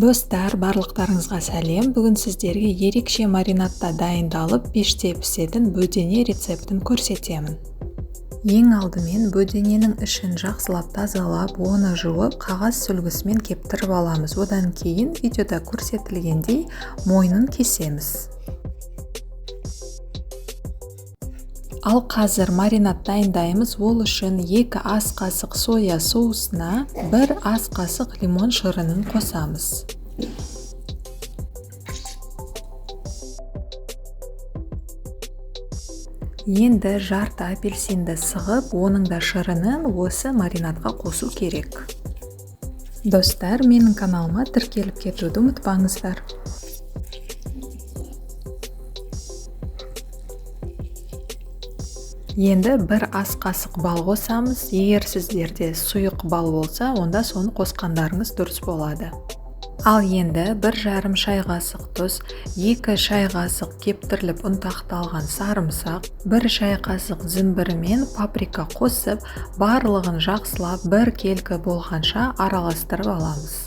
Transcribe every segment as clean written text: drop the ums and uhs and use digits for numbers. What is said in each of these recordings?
Достар, барлықтарыңызға сәлем. Бүгін сіздерге ерекше маринадта дайындалып, пеште пісетін бөдене рецептін көрсетемін. Ең алдымен бөдененің ішін жақсылап тазалап, оны жуып, қағаз сүлгісімен кептіріп аламыз. Одан кейін видеода көрсетілгендей мойнын кесеміз. Ал қазір маринад дайындаймыз. Ол үшін 2 ас қасық соя соусына 1 ас қасық лимон шырынын қосамыз. Енді жарты апельсинді сығып, оның да шырынын осы маринадқа қосу керек. Достар, менің каналыма тіркеліп кетуді ұмытпаңыздар. Енді 1 ас қасық бал қосамыз. Егер сіздерде сұйық бал болса, онда соны қосқандарыңыз дұрыс болады. Ал енді 1,5 шай қасық тұз, 2 шай қасық кептіріліп ұнтақталған сарымсақ, 1 шай қасық зімбір мен паприка қосып, барлығын жақсылап 1 келкі болғанша араластырып аламыз.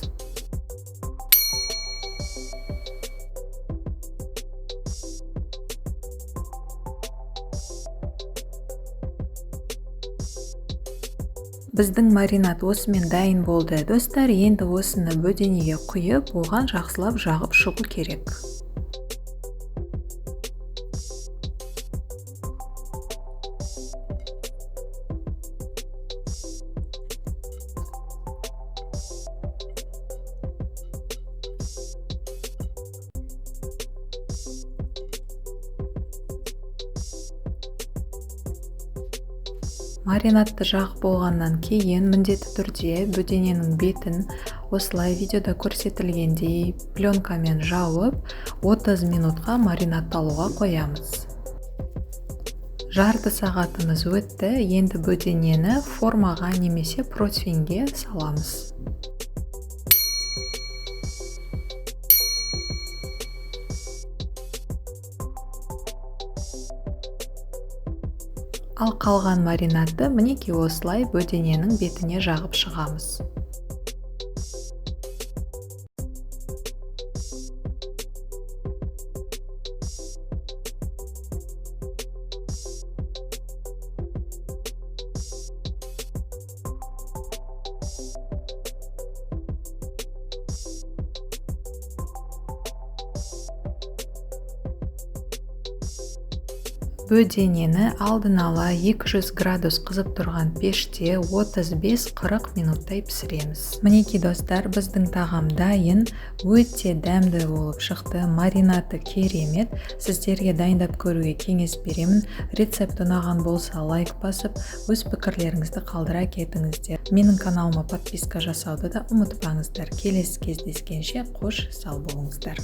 Біздің маринад осымен дайын болды. Достар, енді осыны бөденеге құйып, оған жақсылап жағып шығу керек. Маринадты жағып болғаннан кейін міндетті түрде бөдененің бетін осылай видеода көрсетілгендей пленкамен жауып 30 минутқа маринадталуға қоямыз. Жарты сағатымыз өтті. Енді бөденені формаға немесе противеньге саламыз. Ал қалған маринадты мінеки осылай бөдененің бетіне жағып шығамыз. Бөденені алдын ала 200 градус қызып тұрған пеште 35-40 минуттай пісіреміз. Мінеки достар, біздің тағам дайын, өте дәмді болып шықты, маринаты керемет. Сіздерге дайындап көруге кеңес беремін. Рецепт ұнаған болса лайк басып, өз пікірлеріңізді қалдыра кетіңіздер. Менің каналыма подписка жасауды да ұмытпаңыздар. Келесі кездескенше қош сау болыңыздар.